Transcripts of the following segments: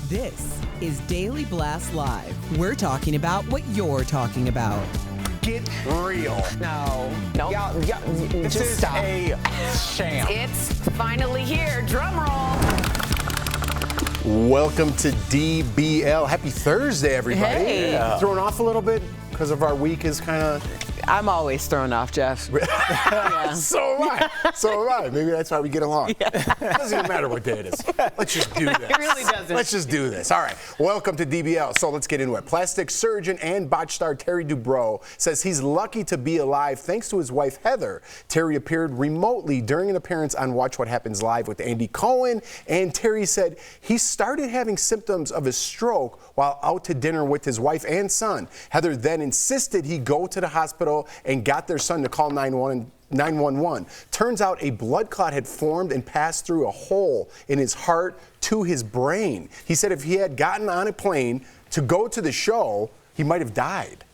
This is Daily Blast Live. We're talking about what you're talking about. Get real. No. Y'all, This just is stop. a sham. It's finally here. Drum roll. Welcome to DBL. Happy Thursday, everybody. Hey. Yeah. Thrown off a little bit because of our week is kind of... I'm always thrown off, Jeff. Yeah. So am I. So am I. Maybe that's why we get along. Yeah. It doesn't even matter what day it is. Let's just do this. It really doesn't. Let's just do this. All right. Welcome to DBL. So let's get into it. Plastic surgeon and botch star Terry Dubrow says he's lucky to be alive thanks to his wife, Heather. Terry appeared remotely during an appearance on Watch What Happens Live with Andy Cohen. And Terry said he started having symptoms of a stroke while out to dinner with his wife and son. Heather then insisted he go to the hospital and got their son to call 911. Turns out a blood clot had formed and passed through a hole in his heart to his brain. He said if he had gotten on a plane to go to the show, he might have died.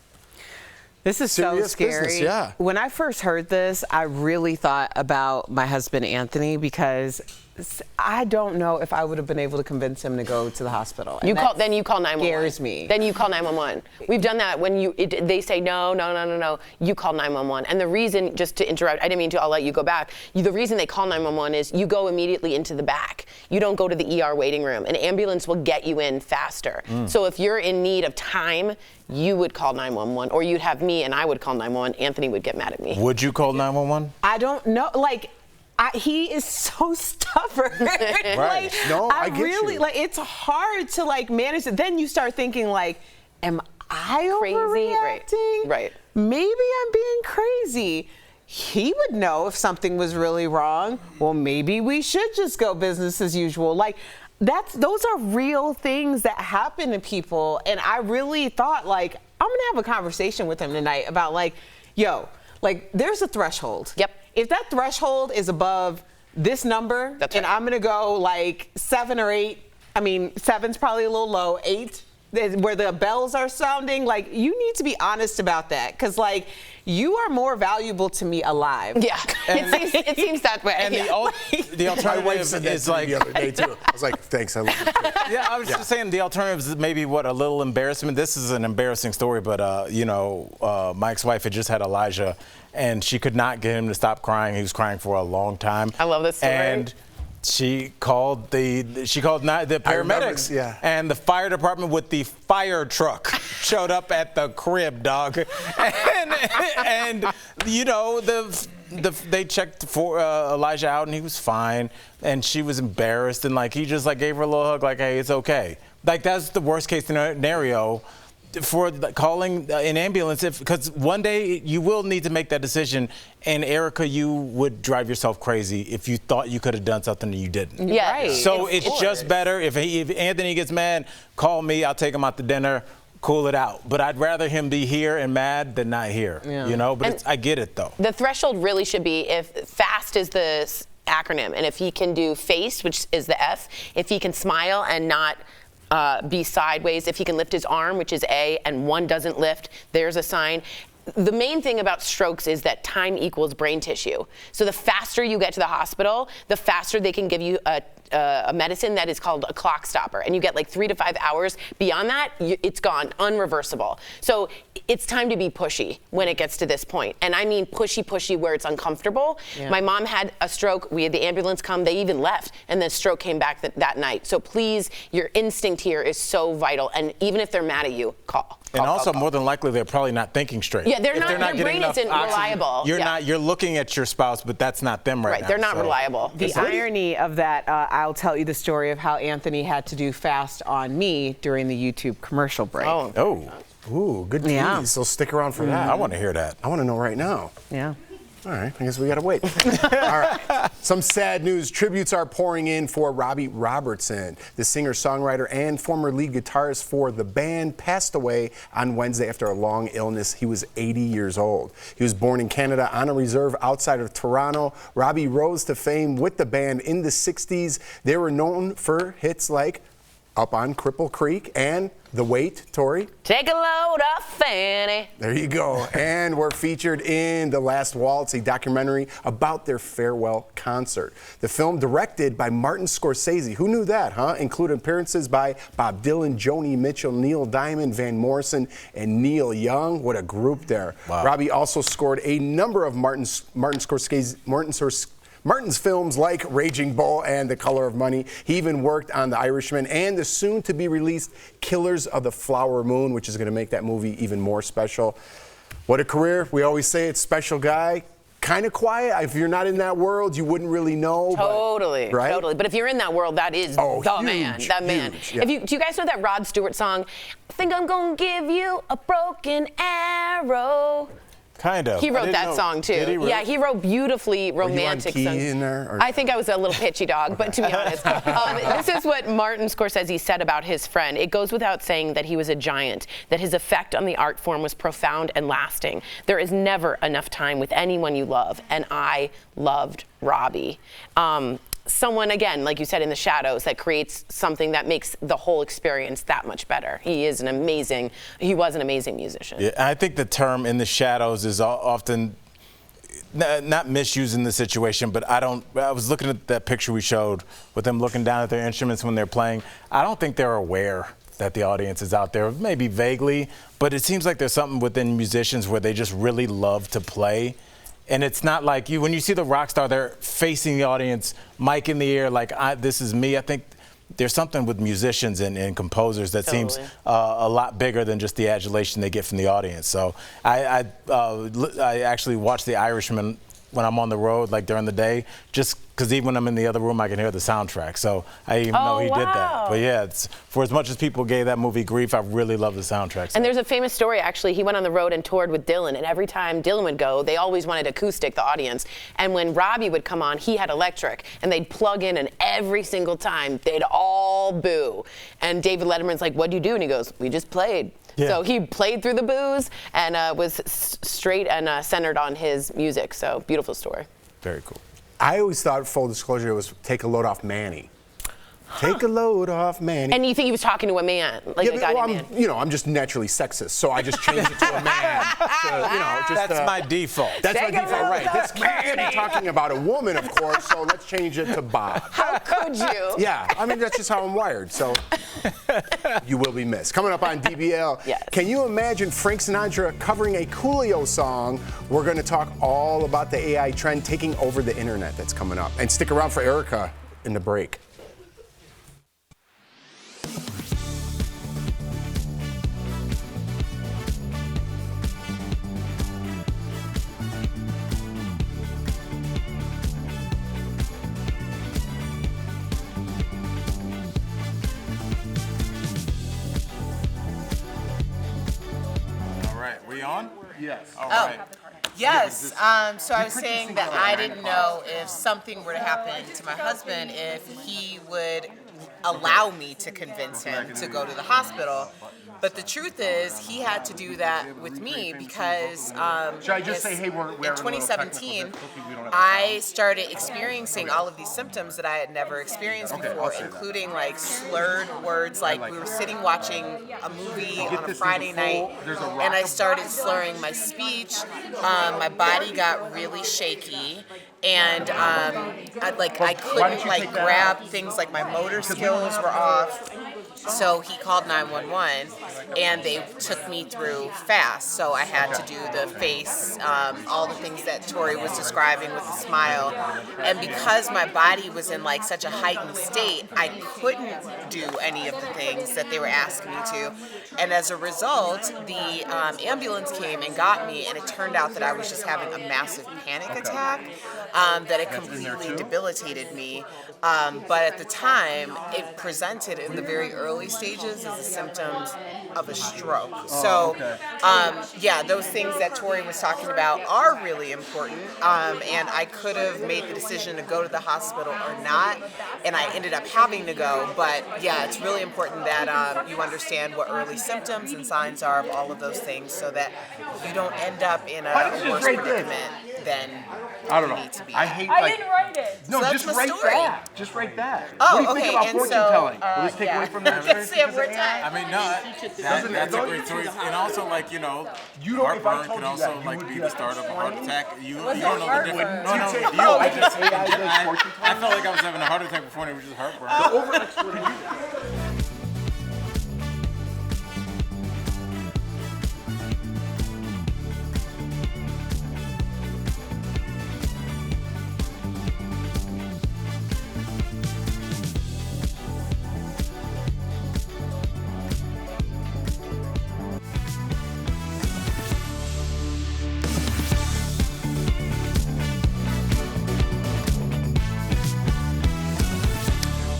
This is Serious so scary. business, yeah. When I first heard this, I really thought about my husband, Anthony, because I don't know if I would have been able to convince him to go to the hospital. Then you call 911. Scares me. Then you call 911. We've done that when they say no. You call 911. And the reason, just to interrupt, I didn't mean to. I'll let you go back. The reason they call 911 is you go immediately into the back. You don't go to the ER waiting room. An ambulance will get you in faster. So if you're in need of time, you would call 911, or you'd have me and I would call 911. Anthony would get mad at me. Would you call 911? I don't know. He is so stubborn. Right. No, I get really, you. it's hard to manage it. Then you start thinking am I Crazy? overreacting? Right. Maybe I'm being crazy. He would know if something was really wrong. Well, maybe we should just go business as usual. Those are real things that happen to people. And I really thought I'm gonna have a conversation with him tonight about there's a threshold. Yep. If that threshold is above this number, That's and right. I'm gonna go 7 or 8. I mean, 7's probably a little low. 8, where the bells are sounding. You need to be honest about that, because you are more valuable to me alive. Yeah, it seems that way. And the My wife alternative said that is to me the other day, too. I was like, thanks, I love you. yeah, I was just saying the alternative is maybe a little embarrassment. This is an embarrassing story, but my ex-wife had just had Elijah, and she could not get him to stop crying. He was crying for a long time. I love this story. And she called the paramedics, yeah. And the fire department with the fire truck showed up at the crib, dog, and they checked for Elijah out, and he was fine, and she was embarrassed, and he just gave her a little hug, hey, it's okay. That's the worst case scenario for calling an ambulance, because one day you will need to make that decision. And Erica, you would drive yourself crazy if you thought you could have done something and you didn't. Yeah. Right. So it's just better if Anthony gets mad, call me, I'll take him out to dinner, cool it out. But I'd rather him be here and mad than not here, But I get it, though. The threshold really should be if FAST is the acronym, and if he can do face, which is the F, if he can smile and not be sideways, if he can lift his arm, which is A, and one doesn't lift, there's a sign. The main thing about strokes is that time equals brain tissue. So the faster you get to the hospital, the faster they can give you a medicine that is called a clock stopper, and you get 3 to 5 hours. Beyond that, it's gone, unreversible. So it's time to be pushy when it gets to this point. And I mean pushy where it's uncomfortable. Yeah. My mom had a stroke. We had the ambulance come. They even left, and the stroke came back that night. So please, your instinct here is so vital. And even if they're mad at you, call. And also, more than likely, they're probably not thinking straight. Yeah, they're not. Their getting brain enough isn't oxygen. reliable. You're looking at your spouse, but that's not them right now. They're not reliable. The irony of that, I'll tell you the story of how Anthony had to do fast on me during the YouTube commercial break. Oh. Ooh, good tease. Yeah. So stick around for that. I want to hear that. I want to know right now. Yeah. All right, I guess we got to wait. All right. Some sad news. Tributes are pouring in for Robbie Robertson. The singer-songwriter and former lead guitarist for the band passed away on Wednesday after a long illness. He was 80 years old. He was born in Canada on a reserve outside of Toronto. Robbie rose to fame with the band in the 60s. They were known for hits like Up on Cripple Creek and The Wait, Tori. Take a load off Fanny. There you go. And we're featured in The Last Waltz, a documentary about their farewell concert. The film, directed by Martin Scorsese. Who knew that, huh? Included appearances by Bob Dylan, Joni Mitchell, Neil Diamond, Van Morrison, and Neil Young. What a group there. Wow. Robbie also scored a number of Martin's films like Raging Bull and The Color of Money. He even worked on The Irishman and the soon-to-be-released Killers of the Flower Moon, which is going to make that movie even more special. What a career. We always say it's special guy. Kind of quiet. If you're not in that world, you wouldn't really know. Totally, but, right? totally. But if you're in that world, that is the man. That man. Yeah. Do you guys know that Rod Stewart song, I think I'm gonna give you a broken arrow? Kind of. He wrote that song too. Did he really? Yeah, he wrote beautifully romantic Were you on key songs. in there, or? I think I was a little pitchy dog, but to be honest, this is what Martin Scorsese said about his friend. It goes without saying that he was a giant, that his effect on the art form was profound and lasting. There is never enough time with anyone you love, and I loved Robbie. Someone, again, like you said, in the shadows, that creates something that makes the whole experience that much better. He was an amazing musician. Yeah, I think the term "in the shadows" is often not misused in the situation, but I was looking at that picture we showed with them looking down at their instruments when they're playing. I don't think they're aware that the audience is out there, maybe vaguely, but it seems like there's something within musicians where they just really love to play. And it's not like when you see the rock star, they're facing the audience, mic in the ear, like, this is me. I think there's something with musicians and composers that seems a lot bigger than just the adulation they get from the audience. So I actually watch The Irishman when I'm on the road, like during the day, just because even when I'm in the other room, I can hear the soundtrack. So I didn't even know he did that. But yeah, for as much as people gave that movie grief, I really love the soundtrack. And there's a famous story, actually. He went on the road and toured with Dylan, and every time Dylan would go, they always wanted acoustic, the audience. And when Robbie would come on, he had electric, and they'd plug in, and every single time, they'd all boo. And David Letterman's like, what'd you do? And he goes, we just played. Yeah. So he played through the boos and was straight and centered on his music. So beautiful story. Very cool. I always thought, full disclosure, it was Take a Load Off Manny. Take a load off Manny. And you think he was talking to a man, like a guy named Man? I'm just naturally sexist, so I just changed it to a man. That's my default. That's my default, right? This can't be talking about a woman, of course, so let's change it to Bob. How could you? Yeah, I mean, that's just how I'm wired, so you will be missed. Coming up on DBL, yes. Can you imagine Frank Sinatra covering a Coolio song? We're going to talk all about the AI trend taking over the internet that's coming up. And stick around for Erica in the break. We on? Yes. All right. Yes. So I was saying that I didn't know if something were to happen to my husband, if he would allow me to convince him to go to the hospital. But the truth is, he had to do that with me because Should I just say, hey, we're in 2017, I started experiencing all of these symptoms that I had never experienced before, including like slurred words, like we were sitting watching a movie on a Friday night, and I started slurring my speech. My body got really shaky. And I couldn't grab things, like my motor skills were off. So he called 911, and they took me through fast. So I had to do the face, all the things that Tori was describing with the smile. And because my body was in like such a heightened state, I couldn't do any of the things that they were asking me to. And as a result, the ambulance came and got me, and it turned out that I was just having a massive panic attack. That it completely debilitated me. But at the time, it presented in the very early stages as the symptoms of a stroke. So, those things that Tori was talking about are really important. And I could have made the decision to go to the hospital or not, and I ended up having to go. But yeah, it's really important that you understand what early symptoms and signs are of all of those things, so that you don't end up in a worse predicament than I don't you know. need to be. I hate. I didn't write it. No, So just that's my write story. that. Just write that. Oh, what do you okay, think about and fortune so, telling? Will this take yeah. away from that? Let's say it one more time. I mean, no, that's a great story. And also, like, you know, You don't- if I heartburn told could you also that, you like would be be the like, start of a heart attack. You don't no know heart the difference. No, wouldn't. no, You'd say, you. oh, I it's just, AI does fortune I felt like I was having a heart attack before, and it was just heartburn.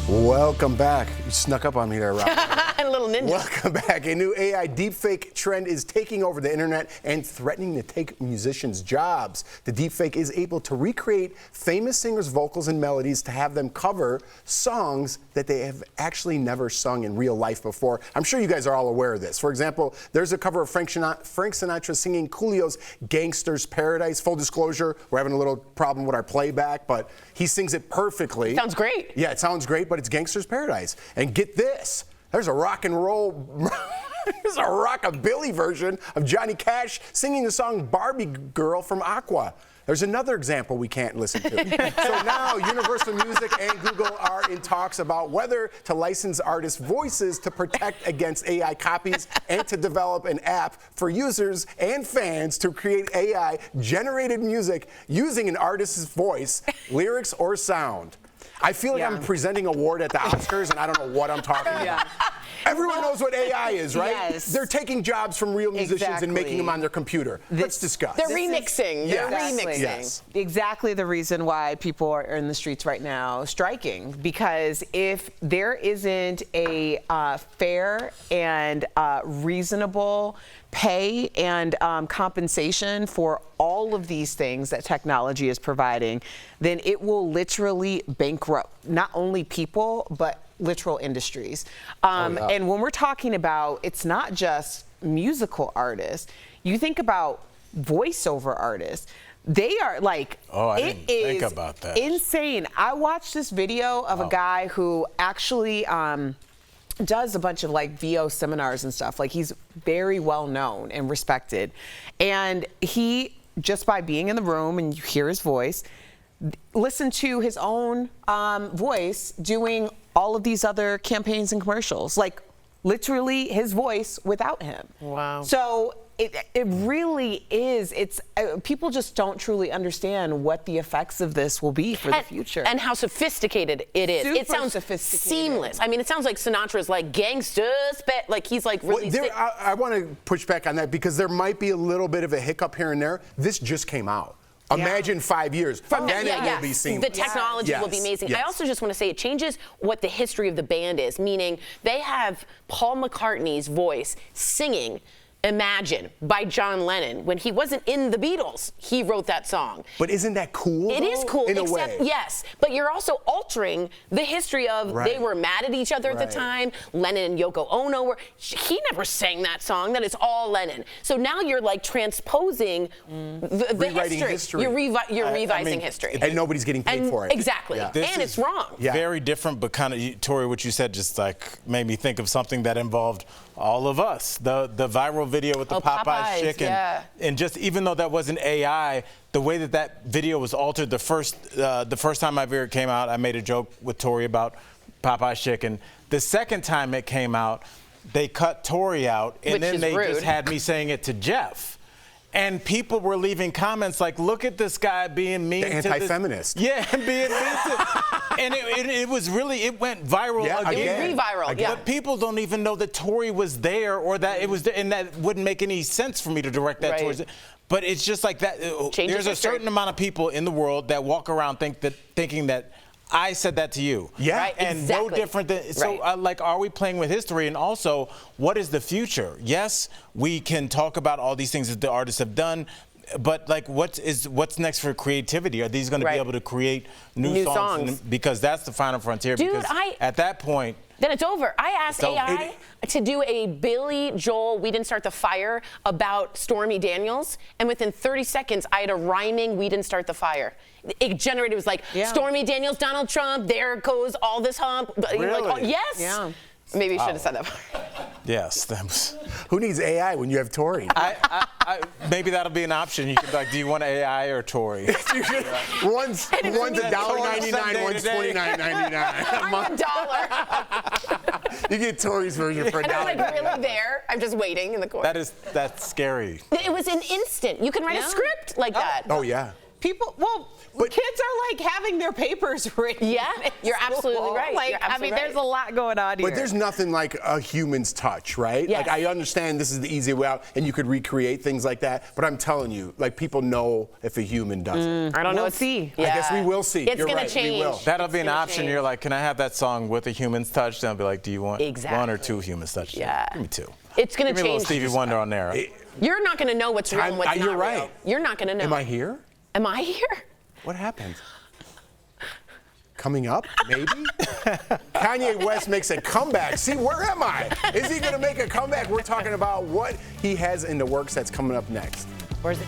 Welcome back. You snuck up on me there, Rob. A little ninja. Welcome back. A new AI deepfake trend is taking over the internet and threatening to take musicians' jobs. The deepfake is able to recreate famous singers' vocals and melodies to have them cover songs that they have actually never sung in real life before. I'm sure you guys are all aware of this. For example, there's a cover of Frank Sinatra singing Coolio's Gangster's Paradise. Full disclosure, we're having a little problem with our playback, but he sings it perfectly. Sounds great. Yeah, it sounds great, but it's Gangster's Paradise. And get this. There's a rock and roll, there's a rockabilly version of Johnny Cash singing the song Barbie Girl from Aqua. There's another example we can't listen to. So now Universal Music and Google are in talks about whether to license artists' voices to protect against AI copies and to develop an app for users and fans to create AI-generated music using an artist's voice, lyrics, or sound. I feel like I'm presenting an award at the Oscars and I don't know what I'm talking about. Everyone knows what AI is, right? Yes. They're taking jobs from real musicians and making them on their computer. Let's discuss. They're remixing. They're remixing. Yes. Exactly the reason why people are in the streets right now striking, because if there isn't a fair and reasonable pay and compensation for all of these things that technology is providing, then it will literally bankrupt not only people, but literal industries. And when we're talking about, it's not just musical artists, you think about voiceover artists. They are like, I it didn't think is about that. insane. I watched this video of a guy who actually does a bunch of like VO seminars and stuff. Like, he's very well known and respected. And he, just by being in the room and you hear his voice, listen to his own voice doing all of these other campaigns and commercials. Like, literally his voice without him. Wow. So it really is, it's people just don't truly understand what the effects of this will be for the future. And how sophisticated it is. It Super sounds sophisticated. seamless. I mean, it sounds like Sinatra's like gangsters, like he's like really I want to push back on that because there might be a little bit of a hiccup here and there. This just came out. Imagine 5 years. Then it will be seamless. The technology will be amazing. Yes. I also just want to say it changes what the history of the band is, meaning they have Paul McCartney's voice singing Imagine by John Lennon. When he wasn't in the Beatles, he wrote that song. But isn't that cool? It is cool, in a except, way. yes, but you're also altering the history of they were mad at each other at the time. Lennon and Yoko Ono were, he never sang that song. That is all Lennon. So now you're like transposing the history. You're revising history. And nobody's getting paid for it. Exactly. Yeah. And it's wrong. Yeah. Very different, but kind of, Tori, what you said just like made me think of something that involved all of us. The viral video with the Popeyes chicken. Yeah. And just even though that wasn't AI, the way that video was altered, the first time my video came out, I made a joke with Tori about Popeyes chicken. The second time it came out, they cut Tori out, and Which then is they rude. just had me saying it to Jeff. And people were leaving comments like, look at this guy being mean The to anti-feminist. Yeah, being mean to. And it was really, it went viral again. It re-viral, yeah. But people don't even know that Tori was there or that it was there, and that wouldn't make any sense for me to direct that towards it. But it's just like that. There's a certain amount of people in the world that walk around thinking that I said that to you. Yeah. Right, And exactly. no different than, so like, are we playing with history? And also, what is the future? Yes, we can talk about all these things that the artists have done, but like, what's next for creativity? Are these going to be able to create new songs? Because that's the final frontier. Dude, because at that point, then it's over. I asked AI to do a Billy Joel We Didn't Start the Fire about Stormy Daniels, and within 30 seconds, I had a rhyming We Didn't Start the Fire. It generated, it was like, Stormy Daniels, Donald Trump, there goes all this hump. Really? Like, oh, yes. Yeah. Maybe you should have said that. Yes, that was. Who needs AI when you have Tori? Maybe that'll be an option. You could like, do you want AI or Tori? One's $1.99, one's $29.99. $1. You get Tori's version for $1. And I'm like, really there? I'm just waiting in the corner. That's scary. It was an instant. You can write a script like that. Oh, yeah. People, kids are like having their papers written. Yeah, you're absolutely right. Like, You're absolutely there's a lot going on here. But there's nothing like a human's touch, right? Yes. Like, I understand this is the easy way out, and you could recreate things like that. But I'm telling you, like, people know if a human does it. I don't know. We'll see. I guess we will see. It's You're gonna right, change. we will. That'll be an option. You're like, can I have that song with a human's touch? Then I'll be like, do you want one or two humans touch? Yeah. Give me two. It's gonna Give me a little change. Stevie Wonder on there. You're not gonna know what's real and what's not you're real. right. You're not gonna know. Am I here? Am I here? What happened? Coming up, maybe? Kanye West makes a comeback. See, where am I? Is he going to make a comeback? We're talking about what he has in the works that's coming up next. Or is it?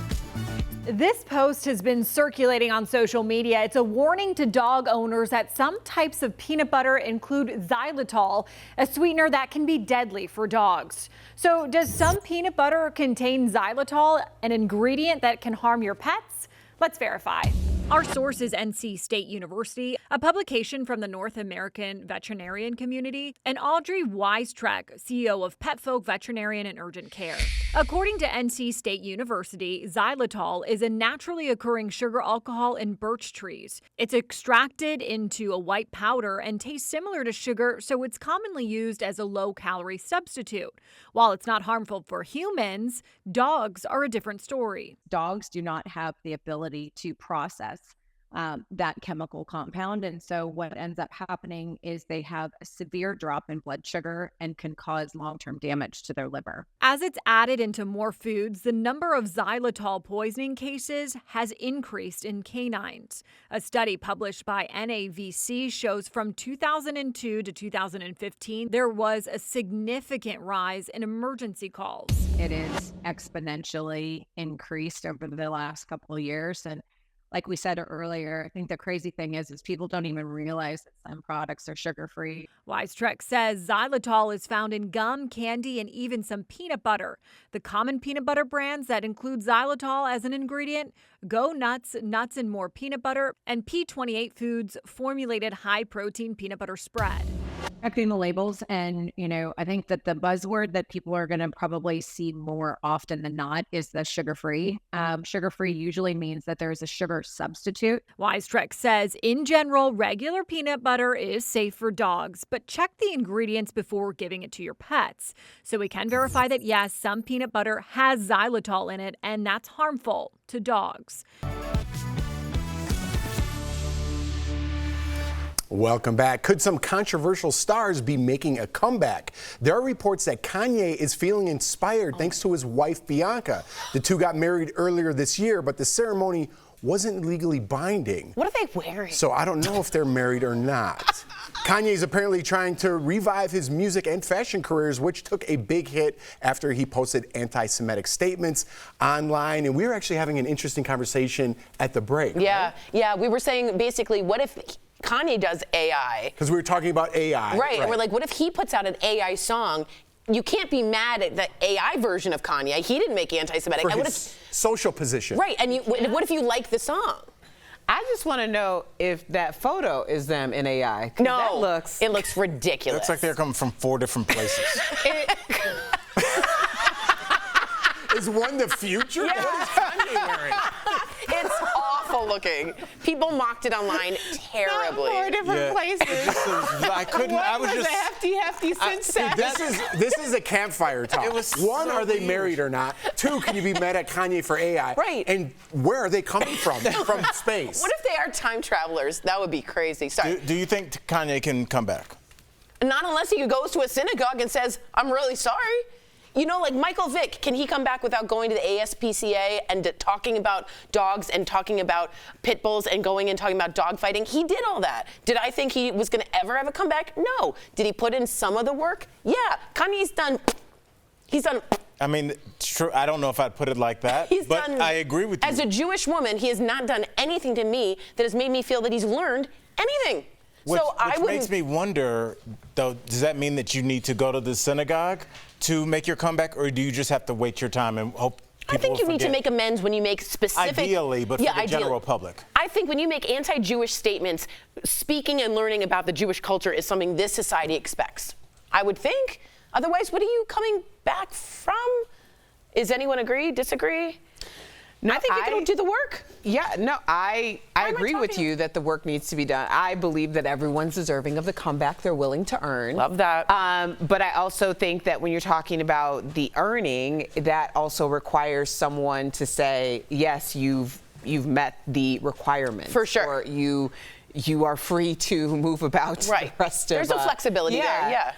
This post has been circulating on social media. It's a warning to dog owners that some types of peanut butter include xylitol, a sweetener that can be deadly for dogs. So does some peanut butter contain xylitol, an ingredient that can harm your pets? Let's verify. Our source is NC State University, a publication from the North American veterinarian community, and Audrey Weistrek, CEO of Pet Folk Veterinarian and Urgent Care. According to NC State University, xylitol is a naturally occurring sugar alcohol in birch trees. It's extracted into a white powder and tastes similar to sugar, so it's commonly used as a low-calorie substitute. While it's not harmful for humans, dogs are a different story. Dogs do not have the ability to process that chemical compound. And so what ends up happening is they have a severe drop in blood sugar and can cause long-term damage to their liver. As it's added into more foods, the number of xylitol poisoning cases has increased in canines. A study published by NAVC shows from 2002 to 2015, there was a significant rise in emergency calls. It is exponentially increased over the last couple of years. And like we said earlier, I think the crazy thing is people don't even realize that some products are sugar-free. Weistrek says xylitol is found in gum, candy, and even some peanut butter. The common peanut butter brands that include xylitol as an ingredient: Go Nuts, Nuts and More Peanut Butter, and P28 Foods formulated high-protein peanut butter spread. Checking the labels, and I think that the buzzword that people are going to probably see more often than not is the sugar-free. Sugar-free usually means that there is a sugar substitute. Weistrek says, in general, regular peanut butter is safe for dogs, but check the ingredients before giving it to your pets. So we can verify that, yes, some peanut butter has xylitol in it, and that's harmful to dogs. Welcome back. Could some controversial stars be making a comeback? There are reports that Kanye is feeling inspired thanks to his wife, Bianca. The two got married earlier this year, but the ceremony wasn't legally binding. What are they wearing? So I don't know if they're married or not. Kanye's apparently trying to revive his music and fashion careers, which took a big hit after he posted anti-Semitic statements online. And we were actually having an interesting conversation at the break. Yeah, right? yeah. We were saying basically, what if Kanye does AI? Because we were talking about AI. Right. And we're like, what if he puts out an AI song? You can't be mad at the AI version of Kanye. He didn't make anti-Semitic. For and what his social position. Right. And what if you like the song? I just want to know if that photo is them in AI. No, that it looks ridiculous. Looks like they're coming from 4 different places. Is one the future? Yeah. What is Kanye wearing? It's awful looking. People mocked it online terribly. Not 4 different places. I couldn't. One I was just a hefty synset. This is a campfire talk. It was One, so are they weird. married or not? 2, can you be mad at Kanye for AI? Right. And where are they coming from? From space. What if they are time travelers? That would be crazy. Sorry. Do you think Kanye can come back? Not unless he goes to a synagogue and says, I'm really sorry. You know, like Michael Vick, can he come back without going to the ASPCA and talking about dogs and talking about pit bulls and going and talking about dog fighting? He did all that. Did I think he was going to ever have a comeback? No. Did he put in some of the work? Yeah. Kanye's done. He's done. I mean, true. I don't know if I'd put it like that, but I agree with you. As a Jewish woman, he has not done anything to me that has made me feel that he's learned anything. Which I makes me wonder, though, does that mean that you need to go to the synagogue to make your comeback, or do you just have to wait your time and hope people I think you will need to forget? make amends when you make specific... Ideally, but for the general public. I think when you make anti-Jewish statements, speaking and learning about the Jewish culture is something this society expects. I would think. Otherwise, what are you coming back from? Is anyone agree, disagree? No, I think you can do the work. Yeah, no, I agree with you that the work needs to be done. I believe that everyone's deserving of the comeback they're willing to earn. Love that. But I also think that when you're talking about the earning, that also requires someone to say, yes, you've met the requirements. For sure. Or you are free to move about the rest of. There's some flexibility there.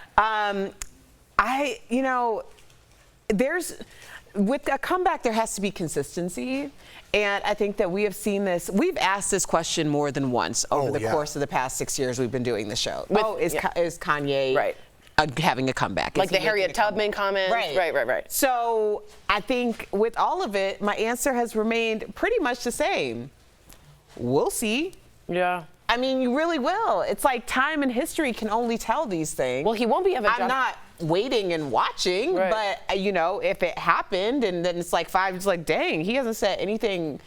With a comeback, there has to be consistency. And I think that we have seen this. We've asked this question more than once over the course of the past 6 years we've been doing the show. Is Kanye having a comeback? Like the Harriet Tubman comment? Right. So I think with all of it, my answer has remained pretty much the same. We'll see. Yeah. I mean, you really will. It's like time and history can only tell these things. Well, he won't be having I'm not waiting and watching, but if it happened and then it's like dang, he hasn't said anything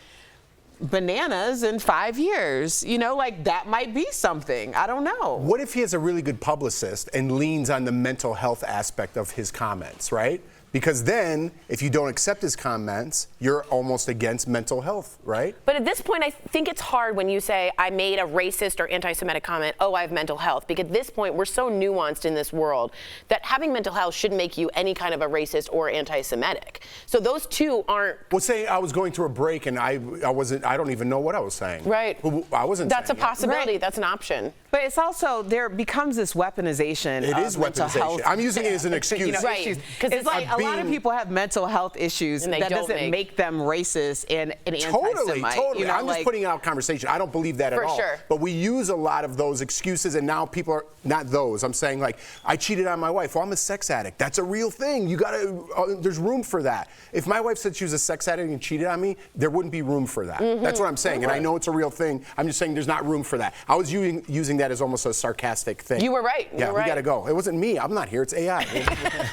bananas in 5 years. That might be something. I don't know. What if he has a really good publicist and leans on the mental health aspect of his comments, right? Because then, if you don't accept his comments, you're almost against mental health, right? But at this point, I think it's hard when you say, I made a racist or anti-Semitic comment, oh, I have mental health. Because at this point, we're so nuanced in this world that having mental health shouldn't make you any kind of a racist or anti-Semitic. So those two aren't... Well, say I was going through a break and I don't even know what I was saying. Right. I wasn't That's a saying possibility. That's an option. But it's also, there becomes this weaponization It of is mental weaponization. health. I'm using it as an excuse. Right. Because it's like a lot of people have mental health issues and that doesn't make them racist and anti-Semite. Totally. I'm just putting out conversation. I don't believe that at all. For sure. But we use a lot of those excuses, and now people are not those. I'm saying I cheated on my wife. Well, I'm a sex addict. That's a real thing. You gotta. There's room for that. If my wife said she was a sex addict and cheated on me, there wouldn't be room for that. That's what I'm saying, and I know it's a real thing. I'm just saying there's not room for that. I was using that as almost a sarcastic thing. You were right. Yeah, we gotta go. It wasn't me. I'm not here. It's AI.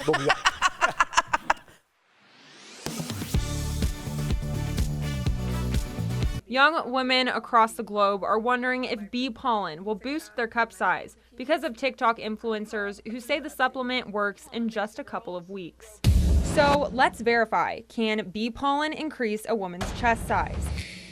We'll be back. Young women across the globe are wondering if bee pollen will boost their cup size because of TikTok influencers who say the supplement works in just a couple of weeks. So let's verify, can bee pollen increase a woman's chest size?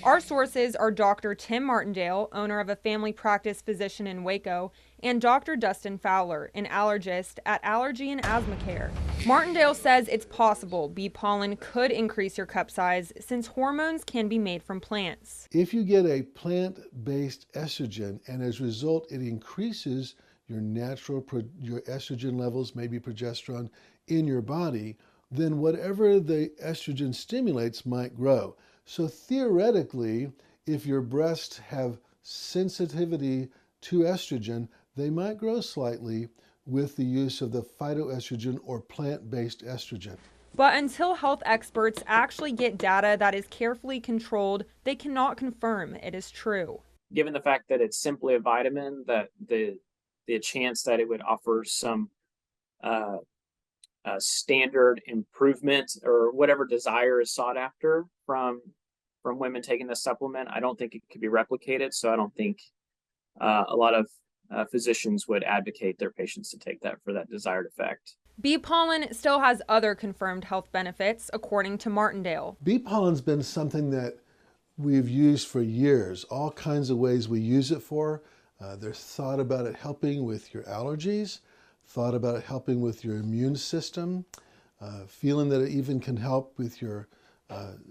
Our sources are Dr. Tim Martindale, owner of a family practice physician in Waco, and Dr. Dustin Fowler, an allergist at Allergy and Asthma Care. Martindale says it's possible bee pollen could increase your cup size since hormones can be made from plants. If you get a plant-based estrogen and as a result it increases your your estrogen levels, maybe progesterone, in your body, then whatever the estrogen stimulates might grow. So theoretically, if your breasts have sensitivity to estrogen, they might grow slightly with the use of the phytoestrogen or plant-based estrogen. But until health experts actually get data that is carefully controlled, they cannot confirm it is true. Given the fact that it's simply a vitamin, that the chance that it would offer some standard improvement or whatever desire is sought after from women taking the supplement, I don't think it could be replicated. So I don't think a lot of physicians would advocate their patients to take that for that desired effect. Bee pollen still has other confirmed health benefits, according to Martindale. Bee pollen's been something that we've used for years, all kinds of ways we use it for. There's thought about it helping with your allergies, thought about it helping with your immune system, feeling that it even can help with your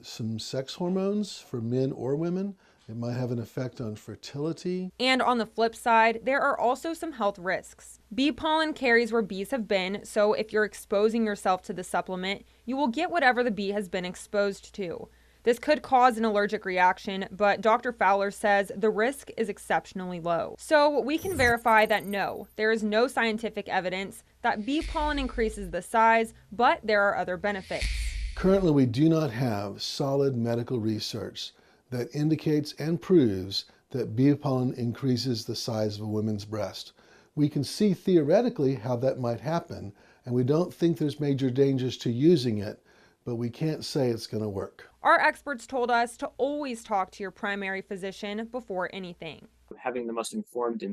some sex hormones for men or women. It might have an effect on fertility. And on the flip side, there are also some health risks. Bee pollen carries where bees have been, so if you're exposing yourself to the supplement, you will get whatever the bee has been exposed to. This could cause an allergic reaction, but Dr. Fowler says the risk is exceptionally low. So we can verify that no, there is no scientific evidence that bee pollen increases the size, but there are other benefits. Currently, we do not have solid medical research that indicates and proves that bee pollen increases the size of a woman's breast. We can see theoretically how that might happen, and we don't think there's major dangers to using it, but we can't say it's going to work. Our experts told us to always talk to your primary physician before anything. Having the most informed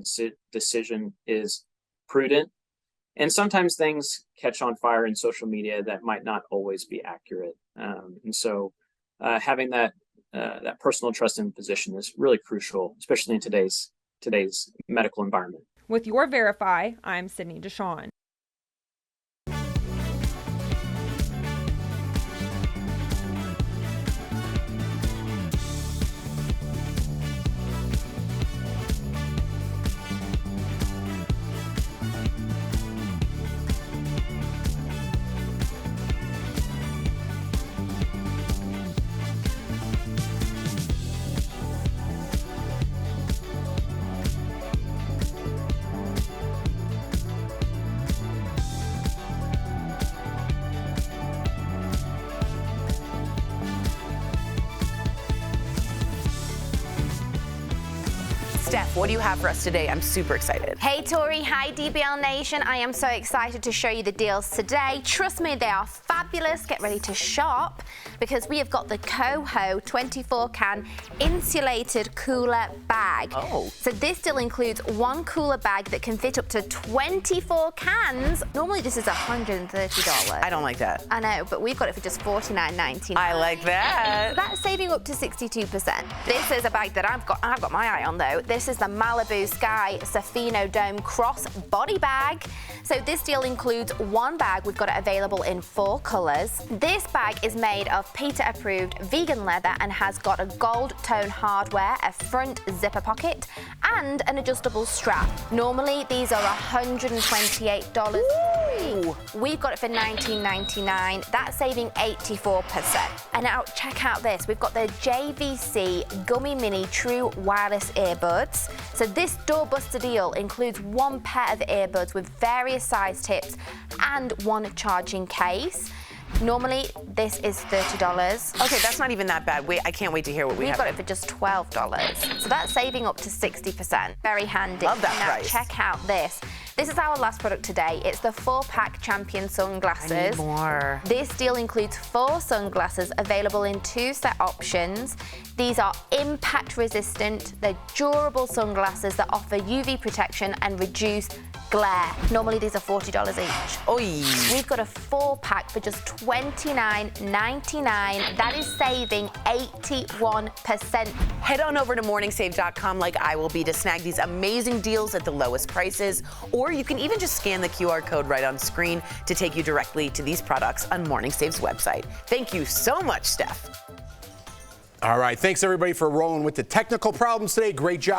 decision is prudent. And sometimes things catch on fire in social media that might not always be accurate. And so having that personal trust in the physician is really crucial, especially in today's medical environment. With your Verify, I'm Sydney Deshawn. Steph, what do you have for us today? I'm super excited. Hey Tori, hi DBL Nation. I am so excited to show you the deals today. Trust me, they are fabulous. Get ready to shop because we have got the Coho 24-can insulated cooler bag. Oh. So this deal includes one cooler bag that can fit up to 24 cans. Normally this is $130. I don't like that. I know, but we've got it for just $49.99. I like that. That's saving up to 62%. This is a bag that I've got my eye on though. This is the Malibu Sky Safino Dome Cross Body Bag. So this deal includes one bag. We've got it available in 4 colors. This bag is made of PETA approved vegan leather and has got a gold tone hardware, a front zipper pocket, and an adjustable strap. Normally these are $128. Ooh. We've got it for $19.99. That's saving 84%. And now check out this. We've got the JVC Gummy Mini True Wireless Earbuds. So this doorbuster deal includes one pair of earbuds with various size tips and one charging case. Normally, this is $30. Okay, that's not even that bad. Wait, I can't wait to hear what we have. We've got it for just $12. So that's saving up to 60%. Very handy. Love that now, price. Check out this. This is our last product today. It's the 4-pack Champion sunglasses. I need more. This deal includes 4 sunglasses available in 2 set options. These are impact resistant. They're durable sunglasses that offer UV protection and reduce glare. Normally these are $40 each. Oy. We've got a 4-pack for just $29.99. That is saving 81%. Head on over to morningsave.com like I will be to snag these amazing deals at the lowest prices, or you can even just scan the QR code right on screen to take you directly to these products on Morning Save's website. Thank you so much, Steph. All right, thanks everybody for rolling with the technical problems today. Great job.